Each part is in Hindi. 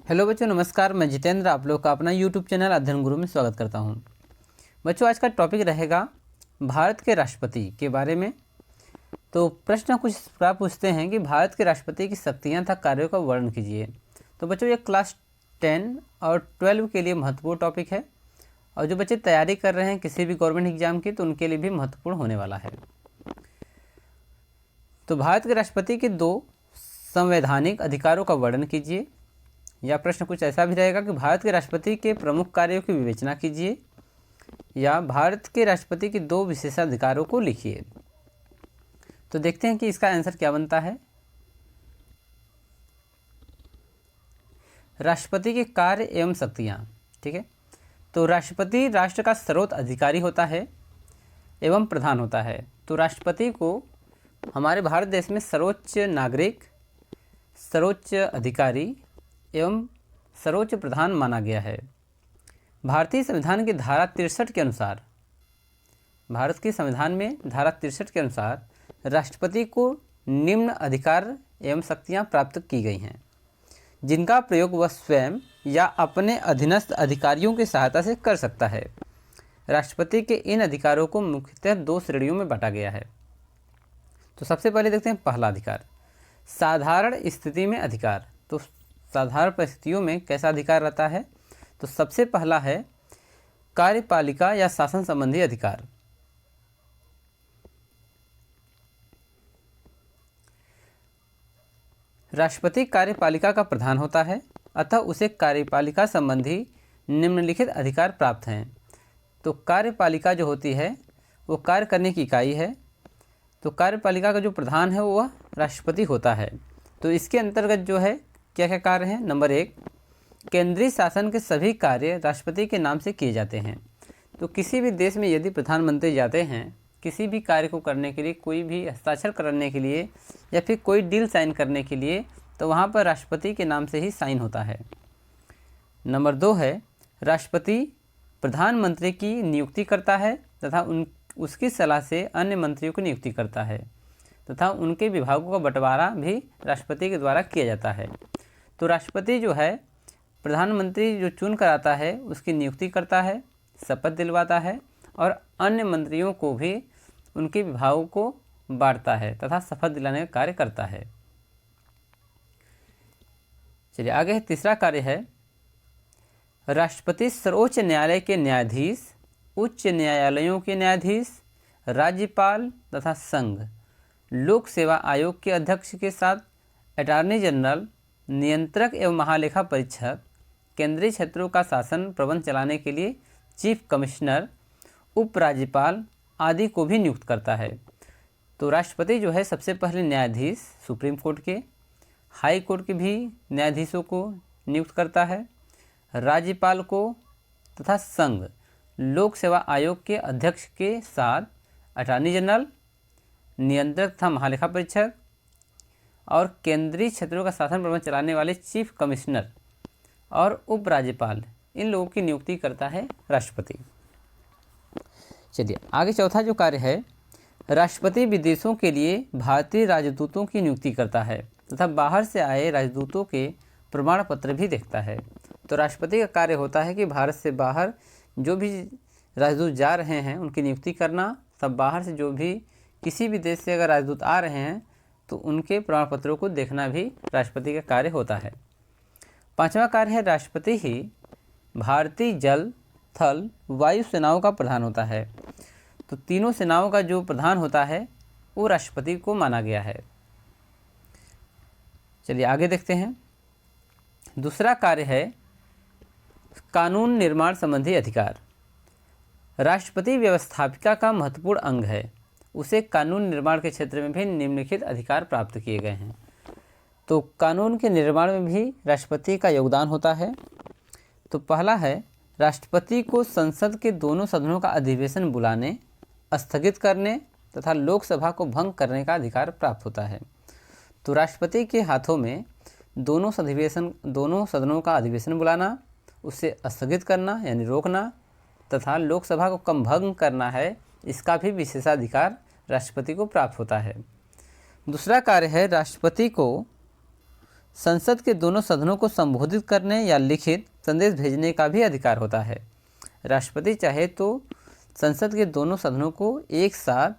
हेलो बच्चों, नमस्कार। मैं जितेंद्र आप लोग का अपना यूट्यूब चैनल अध्ययन गुरु में स्वागत करता हूं। बच्चों, आज का टॉपिक रहेगा भारत के राष्ट्रपति के बारे में। तो प्रश्न कुछ इस प्रकार पूछते हैं कि भारत के राष्ट्रपति की शक्तियां तथा कार्यों का वर्णन कीजिए। तो बच्चों, ये क्लास 10 और 12 के लिए महत्वपूर्ण टॉपिक है और जो बच्चे तैयारी कर रहे हैं किसी भी गवर्नमेंट एग्जाम की तो उनके लिए भी महत्वपूर्ण होने वाला है। तो भारत के राष्ट्रपति के 2 संवैधानिक अधिकारों का वर्णन कीजिए। या प्रश्न कुछ ऐसा भी रहेगा कि भारत के राष्ट्रपति के प्रमुख कार्यों की विवेचना कीजिए या भारत के राष्ट्रपति के 2 विशेषाधिकारों को लिखिए। तो देखते हैं कि इसका आंसर क्या बनता है। राष्ट्रपति के कार्य एवं शक्तियाँ। ठीक है, तो राष्ट्रपति राष्ट्र का सर्वोच्च अधिकारी होता है एवं प्रधान होता है। तो राष्ट्रपति को हमारे भारत देश में सर्वोच्च नागरिक, सर्वोच्च अधिकारी एवं सर्वोच्च प्रधान माना गया है। भारतीय संविधान की धारा 63 के अनुसार, भारत के संविधान में धारा 63 के अनुसार राष्ट्रपति को निम्न अधिकार एवं शक्तियां प्राप्त की गई हैं, जिनका प्रयोग वह स्वयं या अपने अधीनस्थ अधिकारियों की सहायता से कर सकता है। राष्ट्रपति के इन अधिकारों को मुख्यतः 2 श्रेणियों में बांटा गया है। तो सबसे पहले देखते हैं पहला अधिकार, साधारण स्थिति में अधिकार। तो साधारण परिस्थितियों में कैसा अधिकार रहता है? तो सबसे पहला है कार्यपालिका या शासन संबंधी अधिकार। राष्ट्रपति कार्यपालिका का प्रधान होता है, अतः उसे कार्यपालिका संबंधी निम्नलिखित अधिकार प्राप्त हैं। तो कार्यपालिका जो होती है वो कार्य करने की इकाई है। तो कार्यपालिका का जो प्रधान है वह राष्ट्रपति होता है। तो इसके अंतर्गत जो है क्या क्या कार्य हैं? नंबर 1, केंद्रीय शासन के सभी कार्य राष्ट्रपति के नाम से किए जाते हैं। तो किसी भी देश में यदि प्रधानमंत्री जाते हैं किसी भी कार्य को करने के लिए, कोई भी हस्ताक्षर करने के लिए या फिर कोई डील साइन करने के लिए, तो वहाँ पर राष्ट्रपति के नाम से ही साइन होता है। नंबर 2 है, राष्ट्रपति प्रधानमंत्री की नियुक्ति करता है तथा उसकी सलाह से अन्य मंत्रियों की नियुक्ति करता है तथा उनके विभागों का बंटवारा भी राष्ट्रपति के द्वारा किया जाता है। तो राष्ट्रपति जो है प्रधानमंत्री जो चुन कर आता है उसकी नियुक्ति करता है, शपथ दिलवाता है और अन्य मंत्रियों को भी उनके विभागों को बांटता है तथा शपथ दिलाने का कार्य करता है। चलिए आगे, तीसरा कार्य है राष्ट्रपति सर्वोच्च न्यायालय के न्यायाधीश, उच्च न्यायालयों के न्यायाधीश, राज्यपाल तथा संघ लोक सेवा आयोग के अध्यक्ष के साथ अटॉर्नी जनरल, नियंत्रक एवं महालेखा परीक्षक, केंद्रीय क्षेत्रों का शासन प्रबंध चलाने के लिए चीफ कमिश्नर, उपराज्यपाल आदि को भी नियुक्त करता है। तो राष्ट्रपति जो है सबसे पहले न्यायाधीश सुप्रीम कोर्ट के, हाई कोर्ट के भी न्यायाधीशों को नियुक्त करता है, राज्यपाल को तथा संघ लोक सेवा आयोग के अध्यक्ष के साथ अटॉर्नी जनरल, नियंत्रक तथा महालेखा परीक्षक और केंद्रीय क्षेत्रों का शासन प्रबंध चलाने वाले चीफ कमिश्नर और उपराज्यपाल, इन लोगों की नियुक्ति करता है राष्ट्रपति। चलिए आगे, चौथा जो कार्य है, राष्ट्रपति विदेशों के लिए भारतीय राजदूतों की नियुक्ति करता है तथा बाहर से आए राजदूतों के प्रमाण पत्र भी देखता है। तो राष्ट्रपति का कार्य होता है कि भारत से बाहर जो भी राजदूत जा रहे हैं उनकी नियुक्ति करना, तब बाहर से जो भी किसी भी देश से अगर राजदूत आ रहे हैं तो उनके प्रमाण पत्रों को देखना भी राष्ट्रपति का कार्य होता है। पांचवा कार्य है, राष्ट्रपति ही भारतीय जल, थल, वायु सेनाओं का प्रधान होता है। तो तीनों सेनाओं का जो प्रधान होता है वो राष्ट्रपति को माना गया है। चलिए आगे देखते हैं। दूसरा कार्य है कानून निर्माण संबंधी अधिकार। राष्ट्रपति व्यवस्थापिका का महत्वपूर्ण अंग है, उसे कानून निर्माण के क्षेत्र में भी निम्नलिखित अधिकार प्राप्त किए गए हैं। तो कानून के निर्माण में भी राष्ट्रपति का योगदान होता है। तो पहला है, राष्ट्रपति को संसद के दोनों सदनों का अधिवेशन बुलाने, स्थगित करने तथा लोकसभा को भंग करने का अधिकार प्राप्त होता है। तो राष्ट्रपति के हाथों में दोनों सदनों का अधिवेशन बुलाना, उसे स्थगित करना यानी रोकना तथा लोकसभा को कम भंग करना है, इसका भी विशेषाधिकार राष्ट्रपति को प्राप्त होता है। दूसरा कार्य है राष्ट्रपति को संसद के दोनों सदनों को संबोधित करने या लिखित संदेश भेजने का भी अधिकार होता है। राष्ट्रपति चाहे तो संसद के दोनों सदनों को एक साथ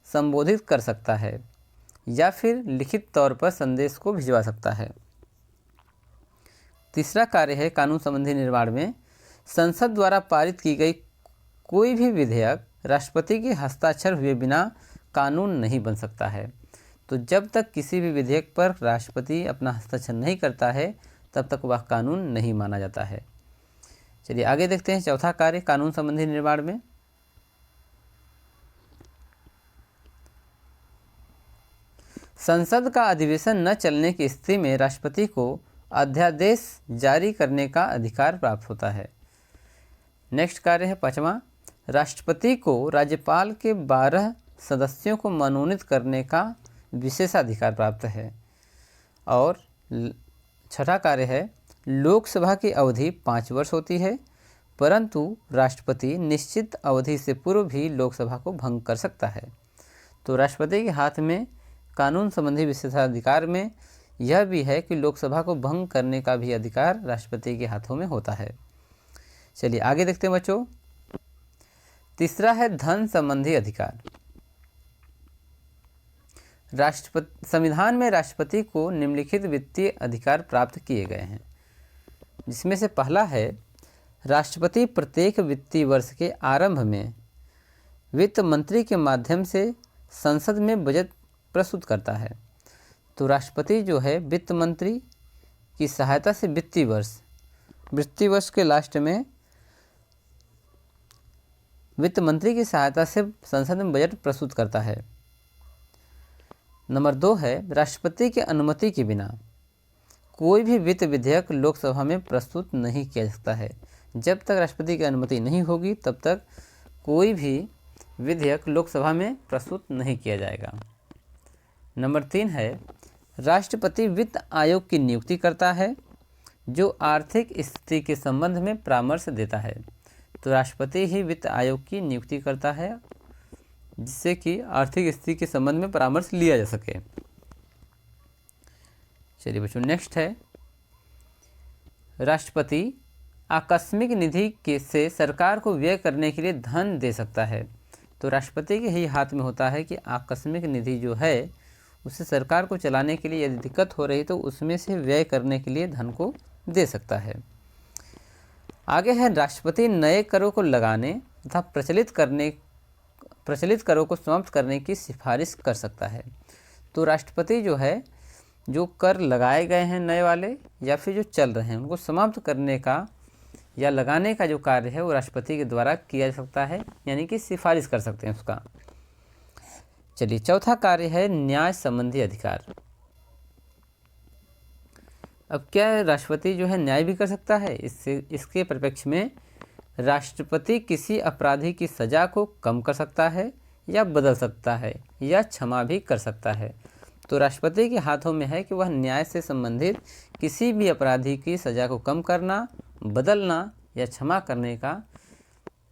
संबोधित कर सकता है या फिर लिखित तौर पर संदेश को भिजवा सकता है। तीसरा कार्य है कानून संबंधी निर्माण में संसद द्वारा पारित की गई कोई भी विधेयक राष्ट्रपति के हस्ताक्षर हुए बिना कानून नहीं बन सकता है। तो जब तक किसी भी विधेयक पर राष्ट्रपति अपना हस्ताक्षर नहीं करता है तब तक वह कानून नहीं माना जाता है। चलिए आगे देखते हैं चौथा कार्य कानून संबंधी निर्माण में। संसद का अधिवेशन न चलने की स्थिति में राष्ट्रपति को अध्यादेश जारी करने का अधिकार प्राप्त होता है। नेक्स्ट कार्य है पांचवा, राष्ट्रपति को राज्यपाल के 12 सदस्यों को मनोनीत करने का विशेषाधिकार प्राप्त है। और छठा कार्य है लोकसभा की अवधि 5 वर्ष होती है, परंतु राष्ट्रपति निश्चित अवधि से पूर्व भी लोकसभा को भंग कर सकता है। तो राष्ट्रपति के हाथ में कानून संबंधी विशेषाधिकार में यह भी है कि लोकसभा को भंग करने का भी अधिकार राष्ट्रपति के हाथों में होता है। चलिए आगे देखते हैं बच्चों। तीसरा है धन संबंधी अधिकार। संविधान में राष्ट्रपति को निम्नलिखित वित्तीय अधिकार प्राप्त किए गए हैं, जिसमें से पहला है राष्ट्रपति प्रत्येक वित्तीय वर्ष के आरंभ में वित्त मंत्री के माध्यम से संसद में बजट प्रस्तुत करता है। तो राष्ट्रपति जो है वित्त मंत्री की सहायता से वित्तीय वर्ष के लास्ट में वित्त मंत्री की सहायता से संसद में बजट प्रस्तुत करता है। नंबर 2 है राष्ट्रपति की अनुमति के बिना कोई भी वित्त विधेयक लोकसभा में प्रस्तुत नहीं किया जा सकता है। जब तक राष्ट्रपति की अनुमति नहीं होगी तब तक कोई भी विधेयक लोकसभा में प्रस्तुत नहीं किया जाएगा। नंबर 3 है राष्ट्रपति वित्त आयोग की नियुक्ति करता है जो आर्थिक स्थिति के संबंध में परामर्श देता है। तो राष्ट्रपति ही वित्त आयोग की नियुक्ति करता है जिससे कि आर्थिक स्थिति के संबंध में परामर्श लिया जा सके। चलिए बच्चों नेक्स्ट है राष्ट्रपति आकस्मिक निधि से सरकार को व्यय करने के लिए धन दे सकता है। तो राष्ट्रपति के ही हाथ में होता है कि आकस्मिक निधि जो है उसे सरकार को चलाने के लिए यदि दिक्कत हो रही तो उसमें से व्यय करने के लिए धन को दे सकता है। आगे है राष्ट्रपति नए करों को लगाने तथा प्रचलित करों को समाप्त करने की सिफारिश कर सकता है। तो राष्ट्रपति जो है जो कर लगाए गए हैं नए वाले या फिर जो चल रहे हैं उनको समाप्त करने का या लगाने का जो कार्य है वो राष्ट्रपति के द्वारा किया जा सकता है, यानी कि सिफारिश कर सकते हैं उसका। चलिए चौथा कार्य है न्याय संबंधी अधिकार। अब क्या राष्ट्रपति जो है न्याय भी कर सकता है? इसके परिप्रेक्ष्य में राष्ट्रपति किसी अपराधी की सज़ा को कम कर सकता है या बदल सकता है या क्षमा भी कर सकता है। तो राष्ट्रपति के हाथों में है कि वह न्याय से संबंधित किसी भी अपराधी की सज़ा को कम करना, बदलना या क्षमा करने का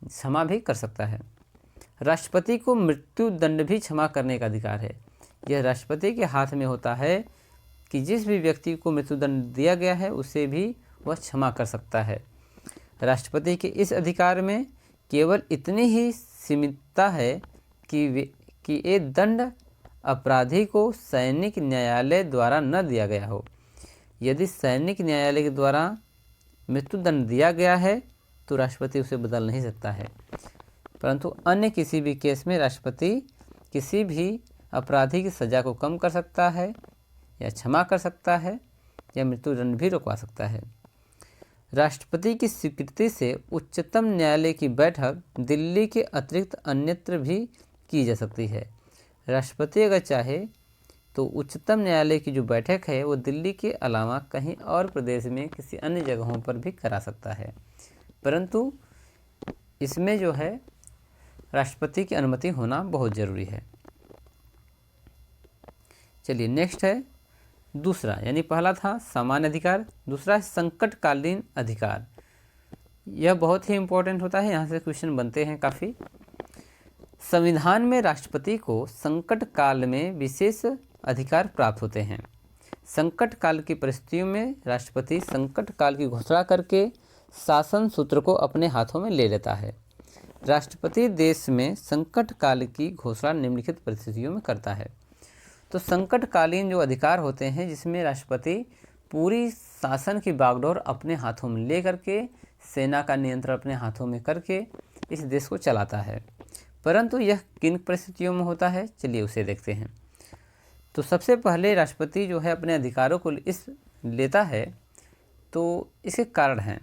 क्षमा भी कर सकता है। राष्ट्रपति को मृत्यु दंड भी क्षमा करने का अधिकार है। यह राष्ट्रपति के हाथ में होता है कि जिस भी व्यक्ति को मृत्युदंड दिया गया है उसे भी वह क्षमा कर सकता है। राष्ट्रपति के इस अधिकार में केवल इतनी ही सीमितता है कि ये दंड अपराधी को सैनिक न्यायालय द्वारा न दिया गया हो। यदि सैनिक न्यायालय के द्वारा मृत्युदंड दिया गया है तो राष्ट्रपति उसे बदल नहीं सकता है, परंतु अन्य किसी भी केस में राष्ट्रपति किसी भी अपराधी की सज़ा को कम कर सकता है या क्षमा कर सकता है या मृत्युदंड भी रुकवा सकता है। राष्ट्रपति की स्वीकृति से उच्चतम न्यायालय की बैठक दिल्ली के अतिरिक्त अन्यत्र भी की जा सकती है। राष्ट्रपति अगर चाहे तो उच्चतम न्यायालय की जो बैठक है वो दिल्ली के अलावा कहीं और प्रदेश में किसी अन्य जगहों पर भी करा सकता है, परंतु इसमें जो है राष्ट्रपति की अनुमति होना बहुत ज़रूरी है। चलिए नेक्स्ट है दूसरा, यानी पहला था सामान्य अधिकार, दूसरा है संकटकालीन अधिकार। यह बहुत ही इम्पोर्टेंट होता है, यहाँ से क्वेश्चन बनते हैं काफ़ी। संविधान में राष्ट्रपति को संकट काल में विशेष अधिकार प्राप्त होते हैं। संकट काल की परिस्थितियों में राष्ट्रपति संकट काल की घोषणा करके शासन सूत्र को अपने हाथों में ले लेता है। राष्ट्रपति देश में संकट काल की घोषणा निम्नलिखित परिस्थितियों में करता है। तो संकटकालीन जो अधिकार होते हैं जिसमें राष्ट्रपति पूरी शासन की बागडोर अपने हाथों में ले करके, सेना का नियंत्रण अपने हाथों में करके इस देश को चलाता है। परंतु यह किन परिस्थितियों में होता है, चलिए उसे देखते हैं। तो सबसे पहले राष्ट्रपति जो है अपने अधिकारों को इस लेता है तो इसके कारण हैं,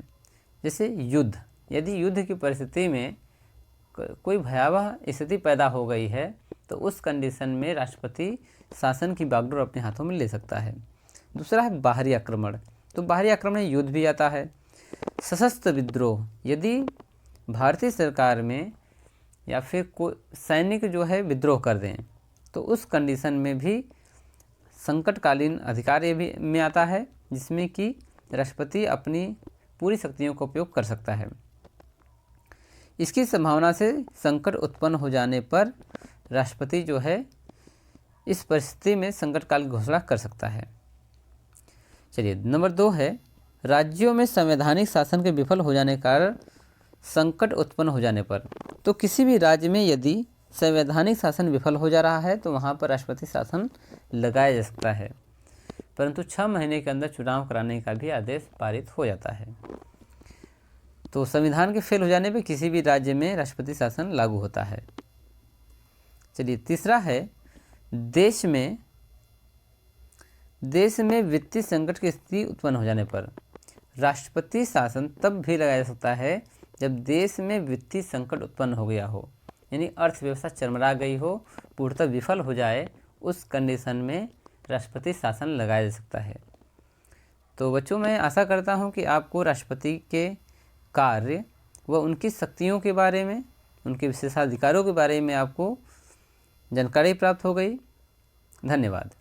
जैसे युद्ध। यदि युद्ध की परिस्थिति में कोई भयावह स्थिति पैदा हो गई है तो उस कंडीशन में राष्ट्रपति शासन की बागडोर अपने हाथों में ले सकता है। दूसरा है बाहरी आक्रमण। तो बाहरी आक्रमण युद्ध भी आता है। सशस्त्र विद्रोह, यदि भारतीय सरकार में या फिर कोई सैनिक जो है विद्रोह कर दें तो उस कंडीशन में भी संकटकालीन अधिकार ये भी में आता है, जिसमें कि राष्ट्रपति अपनी पूरी शक्तियों का उपयोग कर सकता है। इसकी संभावना से संकट उत्पन्न हो जाने पर राष्ट्रपति जो है इस परिस्थिति में संकट काल की घोषणा कर सकता है। चलिए, नंबर 2 है राज्यों में संवैधानिक शासन के विफल हो जाने के कारण संकट उत्पन्न हो जाने पर। तो किसी भी राज्य में यदि संवैधानिक शासन विफल हो जा रहा है तो वहाँ पर राष्ट्रपति शासन लगाया जा सकता है, परंतु 6 महीने के अंदर चुनाव कराने का भी आदेश पारित हो जाता है। तो संविधान के फेल हो जाने पर किसी भी राज्य में राष्ट्रपति शासन लागू होता है। चलिए, तीसरा है देश में वित्तीय संकट की स्थिति उत्पन्न हो जाने पर राष्ट्रपति शासन तब भी लगाया जा सकता है जब देश में वित्तीय संकट उत्पन्न हो गया हो, यानी अर्थव्यवस्था चरमरा गई हो, पूर्णतः विफल हो जाए, उस कंडीशन में राष्ट्रपति शासन लगाया जा सकता है। तो बच्चों, मैं आशा करता हूँ कि आपको राष्ट्रपति के कार्य व उनकी शक्तियों के बारे में, उनके विशेषाधिकारों के बारे में आपको जानकारी प्राप्त हो गई। धन्यवाद।